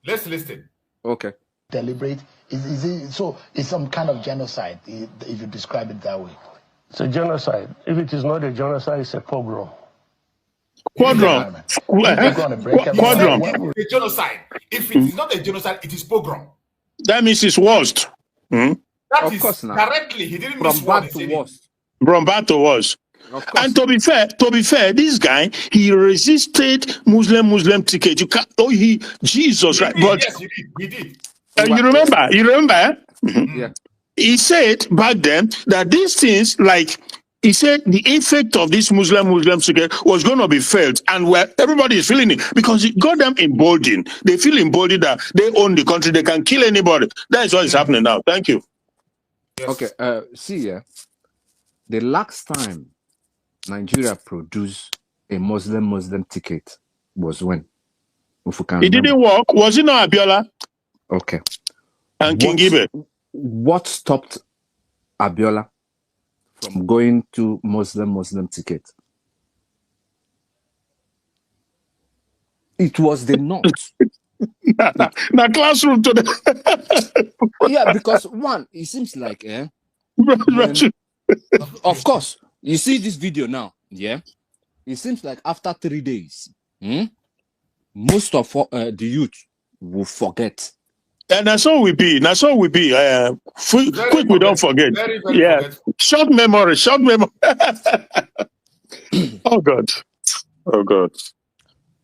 Let's listen. Okay. Deliberate. Is it, so it's some kind of genocide, if you describe it that way. It's a genocide. If it is not a genocide, it's a pogrom. Quadrum. Quadrum. A genocide. If it is not a genocide, it is pogrom. That means it's worst. That Of is course not. directly. He didn't miss From one. bad to worst. From bad to worse. And to be fair, this guy, he resisted Muslim ticket. You can't. Oh, Jesus, right? But yes, he did. you remember? Yeah. He said back then that these things, like he said, the effect of this Muslim ticket was going to be felt, and where everybody is feeling it because it got them emboldened. They feel emboldened that they own the country, they can kill anybody. That is what is happening now. Thank you. Yes. Okay. See, the last time Nigeria produced a Muslim ticket was when? If we can It didn't work. Was it not Abiola? Okay. And King Ibe? What stopped Abiola from going to Muslim ticket? It was the North. Now classroom to the Yeah, because one, it seems like of course, you see this video now, yeah? It seems like after 3 days, most of the youth will forget. And that's all we be. Quick, we don't forget. Very Yeah. Short memory. Oh, God.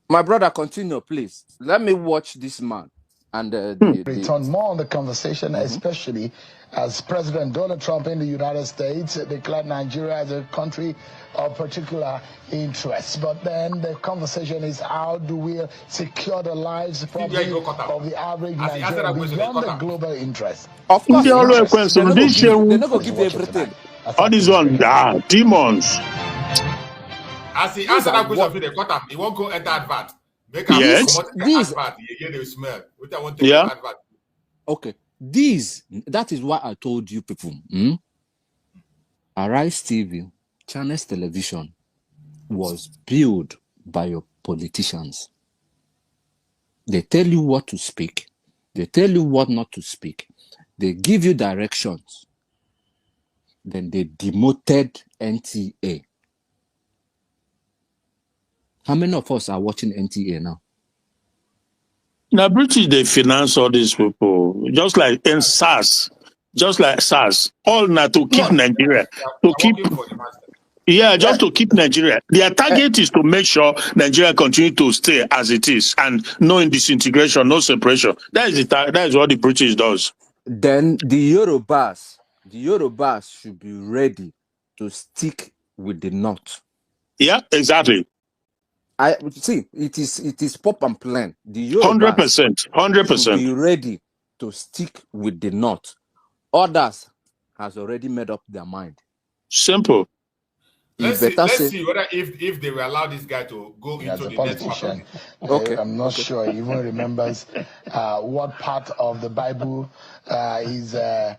My brother, continue, please. Let me watch this man. And return more on the conversation, especially as President Donald Trump in the United States declared Nigeria as a country of particular interest. But then the conversation is, how do we secure the lives probably of the average Nigerian beyond the global interest? Of course, they're not going to give everything. All these one, demons. As he answered that question, they cut him. He won't go enter advert. Yes. Advert. You hear the smell. Which I want to advert. Okay. That is why I told you people. Arise TV, Channels Television was built by your politicians. They tell you what to speak. They tell you what not to speak. They give you directions. Then they demoted NTA. How many of us are watching NTA now? Now, British, they finance all these people, just like in SARS. All now to keep Nigeria. To keep, just to keep Nigeria. Their target is to make sure Nigeria continue to stay as it is and no disintegration, no separation. That is what the British does. Then the Yorubas should be ready to stick with the North. Yeah, exactly. I see. It is pop and plan. The Yorubas 100%. should be ready to stick with the North. Others has already made up their mind. Simple. Let's see whether if they will allow this guy to go into the politician. Okay. I'm not sure he even remembers what part of the Bible is the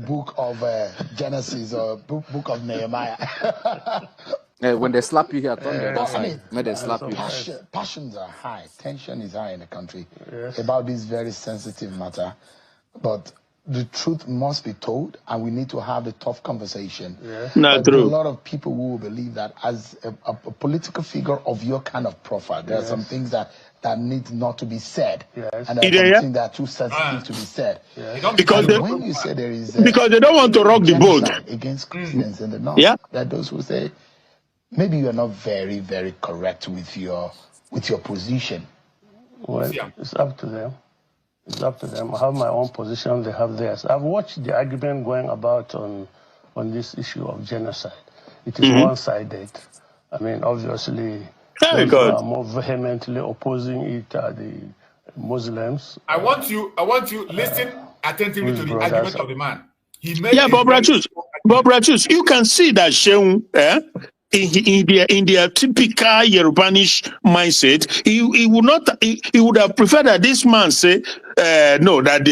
book of Genesis or book of Nehemiah. When they slap you here, turn the other side. When they slap you. Passions are high. Tension is high in the country about this very sensitive matter. But the truth must be told, and we need to have the tough conversation. Not But there are a true. lot of people who will believe that as a political figure of your kind of profile, there are some things that need not to be said, and there are some things that are too sensitive to be said. Because When you say there is because they don't want to rock the boat genocide against Christians in the north, there are those who say maybe you are not very, very correct with your position. Well, it's up to them. It's up to them. I have my own position, they have theirs. I've watched the argument going about on this issue of genocide. It is one-sided. I mean, obviously, those who are more vehemently opposing it are the Muslims. I want you listen attentively to the argument of the man. He made Bob Rachus, you can see that Sheung, in their typical Yorubanish mindset, he would have preferred that this man say no, that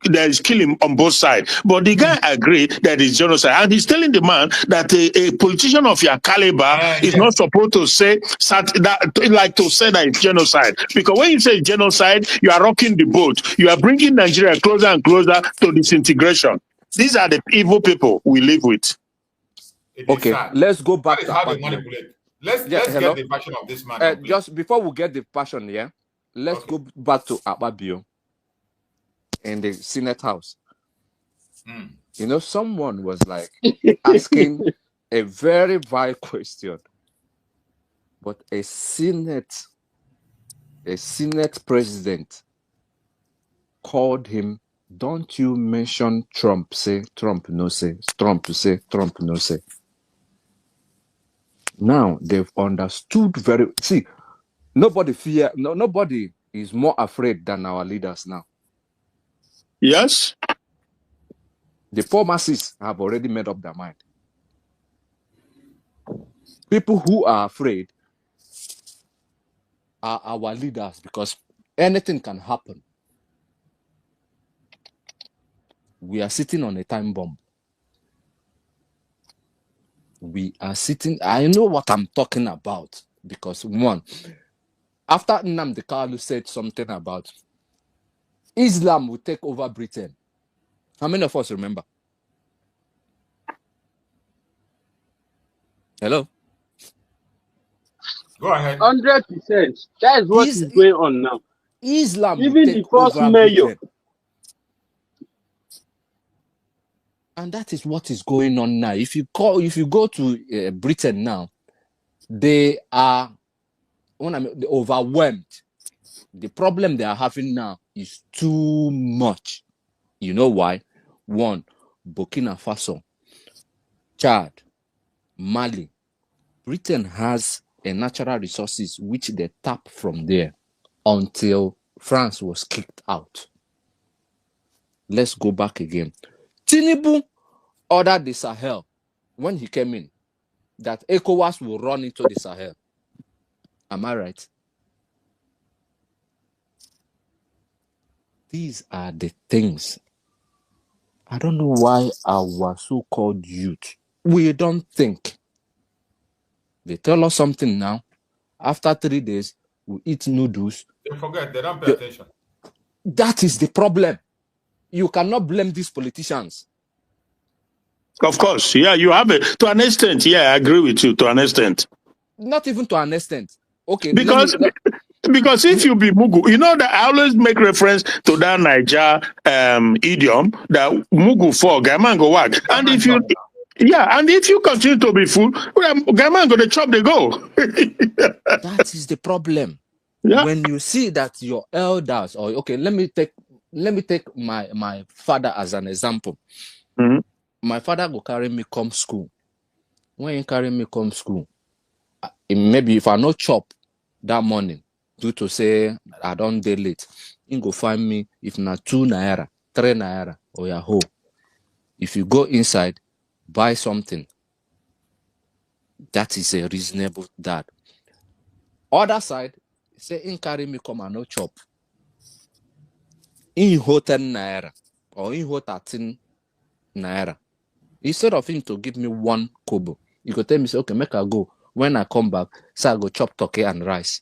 there is killing on both sides. But the guy agreed that it's genocide, and he's telling the man that a politician of your caliber is not supposed to say that it's genocide, because when you say genocide, you are rocking the boat. You are bringing Nigeria closer and closer to disintegration. These are the evil people we live with. Okay, let's go back to how they manipulate. Let's get the passion of this man. Just before we get the passion, let's go back to Akpabio in the Senate House. You know, someone was like asking a very vile question, but a Senate president called him, "Don't you mention Trump, say Trump no say, Trump say, Trump no say." Now they've understood nobody is more afraid than our leaders now. Yes. The poor masses have already made up their mind. People who are afraid are our leaders, because anything can happen. We are sitting on a time bomb. I know what I'm talking about, because one, after Nnamdi Kanu said something about Islam will take over Britain, how many of us remember? Hello? Go ahead. 100%. That is what is going on now. Islam even will the take first over mayor. Britain. And that is what is going on now. If you go to Britain now, they are overwhelmed. The problem they are having now is too much. You know why? One, Burkina Faso, Chad, Mali. Britain has a natural resources which they tap from there until France was kicked out. Let's go back again. Tinubu ordered the Sahel when he came in that ECOWAS will run into the Sahel. Am I right? These are the things. I don't know why our so-called youth, we don't think. They tell us something now. After 3 days, we eat noodles. They forget. They don't pay attention. That is the problem. You cannot blame these politicians. Of course, you have it to an extent. Yeah, I agree with you to an extent. Not even to an extent. Okay, because if you be Mugu, you know that I always make reference to that Niger idiom that Mugu for Gaman go work. And if you continue to be fool, Gaman go to chop the go. That is the problem. Yeah. When you see that your elders, or okay, let me take my father as an example. Mm-hmm. My father go carry me come school. When he carry me come school, maybe if I no chop that morning due to say I don't day late, he go find me if not 2 naira, 3 naira, or your hoe. If you go inside, buy something. That is a reasonable dad. Other side, say in carry me come and no chop. In ho 10 naira or in ho 13 naira. Instead of him to give me 1 kobo, he go tell me, say, okay, make I go. When I come back, say I go chop turkey and rice.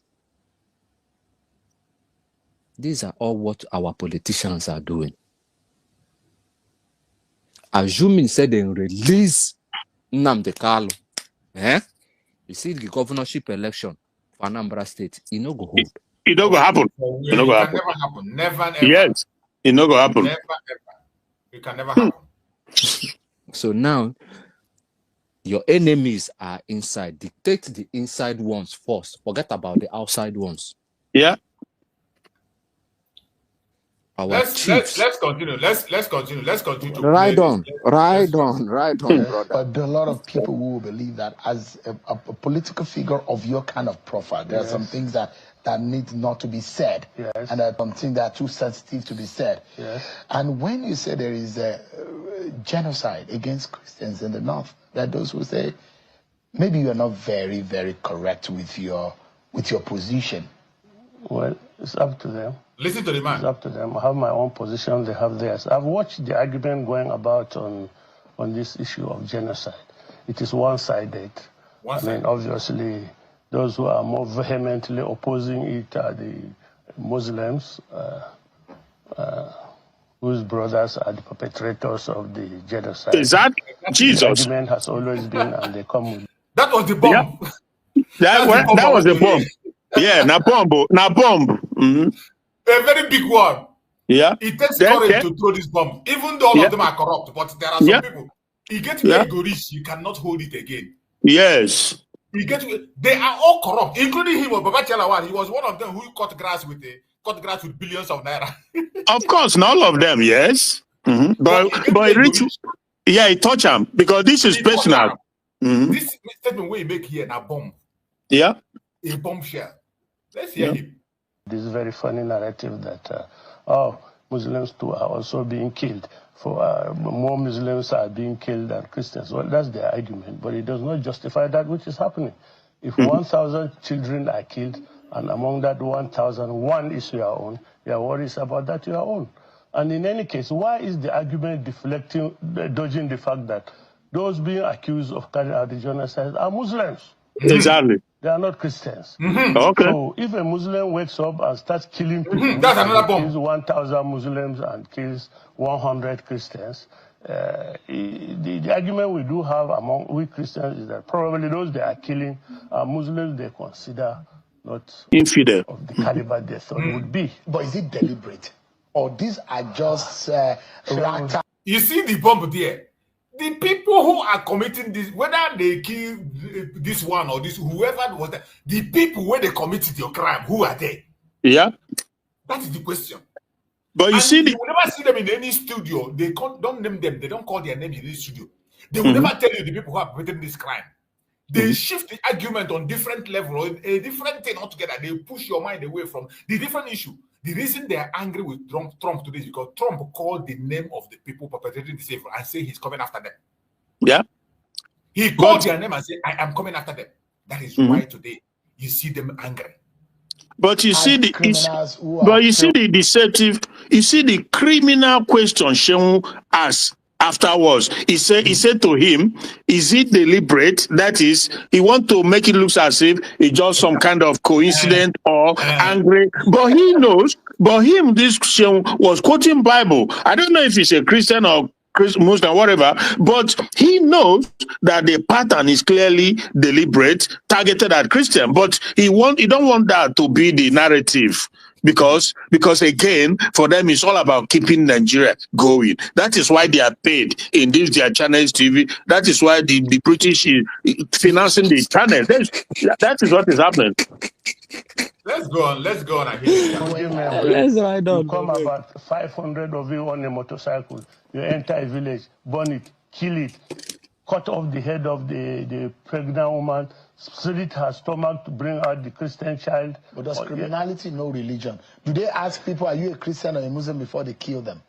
These are all what our politicians are doing. assuming said they release Nnamdi Kanu, you see the governorship election for Anambra State, it no go hold. It don't go happen. It don't go happen. Never happen. Never ever. Yes, it no go happen. Never ever. It can never happen. So now your enemies are inside. Dictate the inside ones first. Forget about the outside ones. Yeah. Let's continue. Let's continue. Let's continue to Right on, brother. But there are a lot of people who will believe that as a political figure of your kind of profile, there are some things that need not to be said, and there are some things that are too sensitive to be said. And when you say there is a genocide against Christians in the North, there are those who say maybe you are not very, very correct with your position. Well, it's up to them. Listen to the man. It's up to them. I have my own position. They have theirs. I've watched the argument going about on this issue of genocide. It is one-sided. I mean, obviously, those who are more vehemently opposing it are the Muslims, whose brothers are the perpetrators of the genocide. Is that Jesus? The argument has always been, and they come with. That was the bomb. Yeah. That was the bomb. Yeah, na bomb. Mm-hmm. A very big one. Yeah. It takes courage to throw this bomb, even though all of them are corrupt. But there are some people. You get to where you go rich, you cannot hold it again. Yes. You get to, they are all corrupt, including him or Baba Chalawan. He was one of them who cut grass with billions of naira. Of course, not all of them. Yes. Mm-hmm. But rich. Yeah, he touch him because this is personal. Mm-hmm. This statement we make here na bomb. Yeah. A bombshell. Let's hear him. This very funny narrative that Muslims too are also being killed. For more Muslims are being killed than Christians. Well, that's their argument, but it does not justify that which is happening. If 1,000 children are killed, and among that 1,000, one is your own, your worries about that your own. And in any case, why is the argument dodging the fact that those being accused of carrying out the genocide are Muslims? Exactly. They are not Christians. Mm-hmm. Okay. So if a Muslim wakes up and starts killing people, that's another bomb. Kills 1,000 Muslims and kills 100 Christians, the argument we do have among we Christians is that probably those they are killing are Muslims they consider not infidel of the caliber they thought it would be. But is it deliberate? Or these are just rata? You see the bomb there? The people who are committing this, whether they kill this one or this, whoever was there, the people where they committed your crime, who are they? Yeah. That is the question. But you see, you will never see them in any studio. They don't name them. They don't call their name in any studio. They will never tell you the people who are committing this crime. They shift the argument on different level or a different thing altogether. They push your mind away from the different issue. The reason they are angry with Trump today is because Trump called the name of the people perpetrating this evil and say he's coming after them. Yeah. He called their name and said, I am coming after them. That is why today you see them angry. But you see the deceptive, you see the criminal question shown as afterwards. He said to him, is it deliberate? That is, he want to make it look as if it's just some kind of coincidence or angry. But he knows, this Sheung was quoting Bible. I don't know if he's a Christian or Muslim, whatever, but he knows that the pattern is clearly deliberate, targeted at Christian. But he don't want that to be the narrative. Because again, for them, it's all about keeping Nigeria going. That is why they are paid in their channels TV. That is why the British is financing the channel. That is what is happening. Let's go on. Let's ride on. You come about 500 of you on a motorcycle. You enter a village, burn it, kill it, cut off the head of the pregnant woman, slit her stomach to bring out the Christian child. But does criminality know religion? Do they ask people, are you a Christian or a Muslim before they kill them?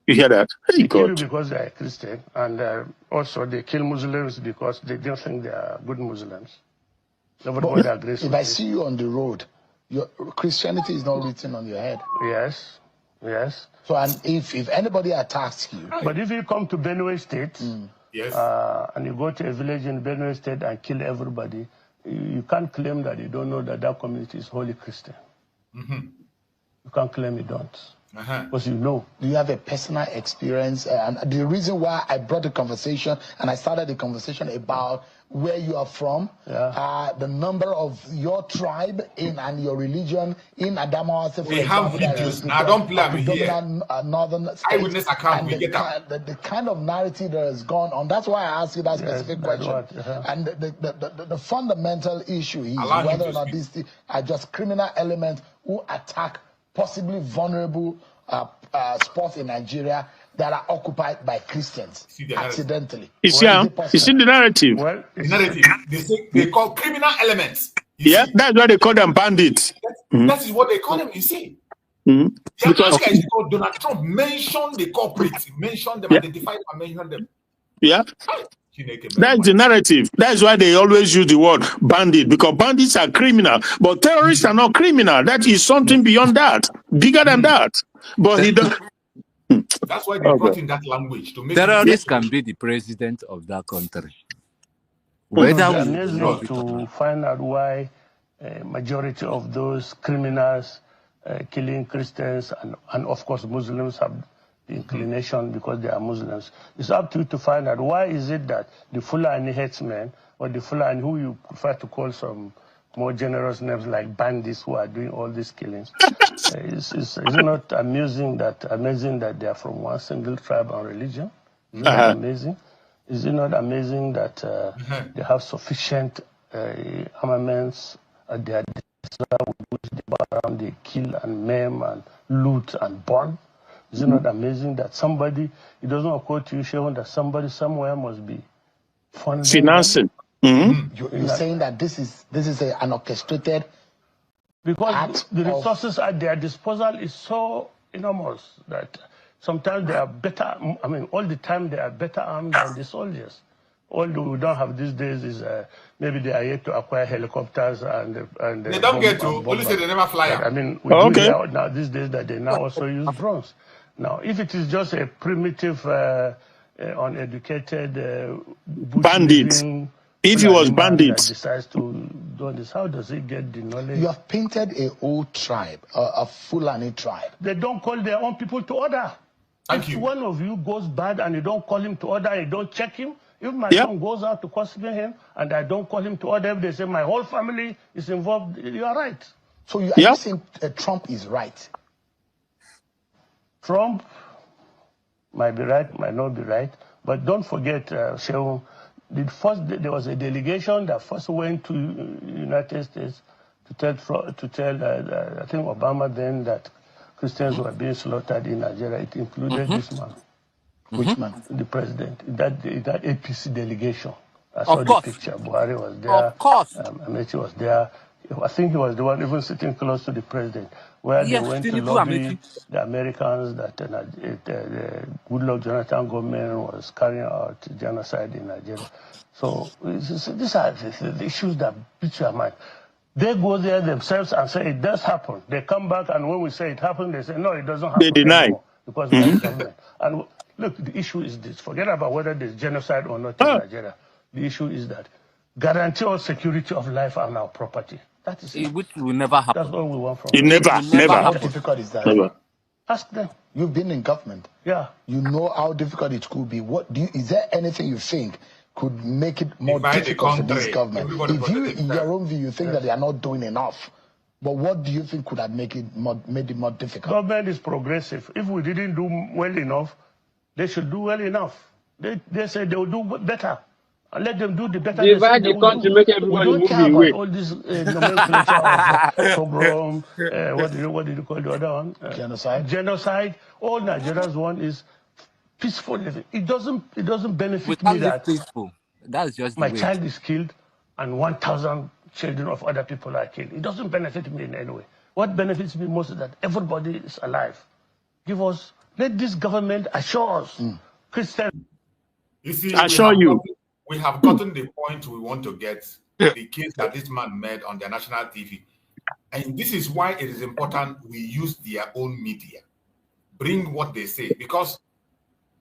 You hear that? They kill you because they are Christian, and also they kill Muslims because they don't think they are good Muslims. Nobody agrees. If I see you on the road, your Christianity is not written on your head. Yes. So, and if anybody attacks you, but if you come to Benue State, yes, and you go to a village in Benue State and kill everybody, you can't claim that you don't know that community is wholly Christian. You can't claim you don't. Because you know. Do you have a personal experience? And the reason why I brought the conversation and I started the conversation about where you are from, the number of your tribe and your religion in Adamawa. For we have videos. Now don't blame me here. Northern states, eyewitness account. We get the kind of narrative that has gone on. That's why I asked you that specific question. And the fundamental issue is whether or not these are just criminal elements who attack possibly vulnerable spots in Nigeria that are occupied by Christians accidentally. You see the narrative? Well, the narrative. They call criminal elements. That's why they call them bandits. That is what they call them, you see. Because Donald Trump mentioned the culprits, mentioned them, identified and mentioned them. That's the narrative. That's why they always use the word bandit, because bandits are criminal, but terrorists are not criminal. That is something beyond that, bigger than that. But he does. That's why they brought in that language to make terrorists can be the president of that country. Whether we need to find out why majority of those criminals killing Christians and of course Muslims have the inclination because they are Muslims. It's up to you to find out why is it that the Fulani headsmen or the Fulani who you prefer to call some more generous names like bandits who are doing all these killings. Is it not amazing that they are from one single tribe and religion? Is it not amazing? Is it not amazing that they have sufficient armaments at their disposal with which they kill and maim and loot and burn? Is it not amazing that somebody, it doesn't occur to you, Shehun, that somebody somewhere must be funding financing? You're saying that this is an orchestrated, because the resources at their disposal is so enormous that sometimes they are better. I mean, all the time they are better armed than the soldiers. All we don't have these days is maybe they are yet to acquire helicopters and they don't get to. Only say they never fly. I mean, we do now these days that they now also use drones. Now, if it is just a primitive, uneducated bandit. If he was bandits, decides to do this, how does he get the knowledge? You have painted a whole tribe, a Fulani tribe. They don't call their own people to order. If one of you goes bad and you don't call him to order, you don't check him. If my son goes out to custody him and I don't call him to order, if they say my whole family is involved, you are right. So you are saying Trump is right? Trump might be right, might not be right, but don't forget, Shehu, there was a delegation that first went to United States to tell I think Obama then that Christians were being slaughtered in Nigeria. It included this man. Which man? The president. That APC delegation. I saw the picture. Buhari was there. Of course. Amechi was there. I think he was the one even sitting close to the president, where they went to lobby the Americans that the Goodluck Jonathan government was carrying out genocide in Nigeria. So these are the issues that beat your mind. They go there themselves and say it does happen. They come back and when we say it happened, they say no, it doesn't happen. They deny because we are the government. And look, the issue is this. Forget about whether there's genocide or not in Nigeria. The issue is that guarantee or security of life and our property. That is it. Which will never happen. That's all we want from it. Never. How difficult is that? Never. Ask them. You've been in government. Yeah. You know how difficult it could be. Is there anything you think could make it more difficult for this government? If you, in your own view, you think that they are not doing enough, but what do you think could have made it more difficult? Government is progressive. If we didn't do well enough, they should do well enough. They say they will do better. And let them do the better. Divide the country, make everybody move away. All this nomenclature of pogrom, what did you call the other one? Genocide. Genocide. All Nigerians want is peaceful living. It doesn't benefit me that peaceful. That's just my child is killed and 1,000 children of other people are killed. It doesn't benefit me in any way. What benefits me most is that everybody is alive. Let this government assure us, Christian. You see, we have gotten the point we want to get, the case that this man made on their national TV. And this is why it is important we use their own media. Bring what they say. Because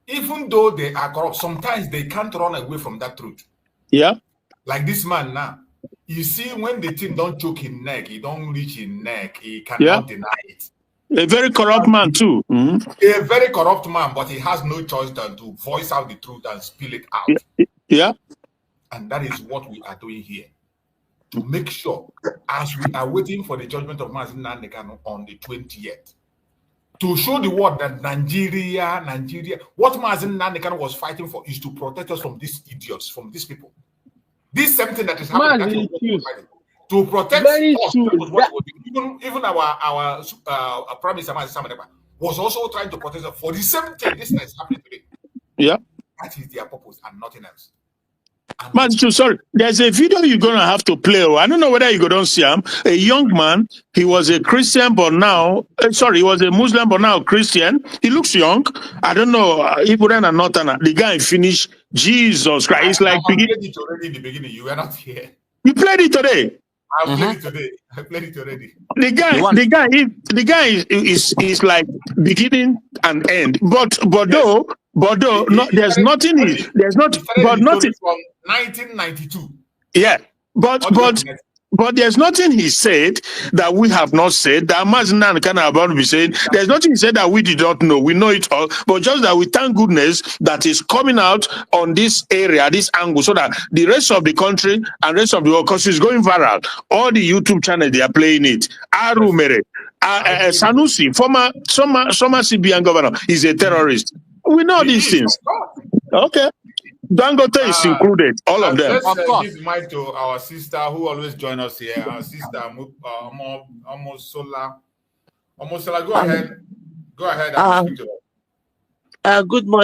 even though they are corrupt, sometimes they can't run away from that truth. Yeah. Like this man now. You see, when the thing don't choke his neck, he don't reach his neck, he cannot deny it. A very corrupt man too. A very corrupt man, but he has no choice than to voice out the truth and spill it out. Yeah. And that is what we are doing here. To make sure, as we are waiting for the judgment of Mazi Nnamdi Kanu on the 20th, to show the world that Nigeria, what Mazi Nnamdi Kanu was fighting for is to protect us from these idiots, from these people. This same thing that is happening, to protect us. Even our Prime Minister was also trying to protect us for the same thing. This is happening today. Yeah. That is their purpose and nothing else. Man, sorry, there's a video you're going to have to play. I don't know whether you don't see him. A young man, he was a Christian, but now, he was a Muslim, but now Christian. He looks young. I don't know, Ibrahim and not. The guy finished Jesus Christ. It's like... I played it already in the beginning. You were not here. You played it today? I played it today. I played it already. The guy is like beginning and end. But though, no, there's nothing. There's not. But nothing from 1992. Yeah, but there's nothing he said that we have not said, that Mazi Nnamdi Kanu about to be saying. There's nothing he said that we did not know. We know it all, but just that we thank goodness that is coming out on this area, this angle, so that the rest of the country and rest of the world, because it's going viral. All the YouTube channels, they are playing it. Arumere, Sanusi, former CBN governor, is a terrorist. We know these things. Okay. Dangote is included, all of them. Let's give the mic to our sister who always joins us here. Our sister, Omosola. Omosola, go ahead. Go ahead and speak to her. Good morning.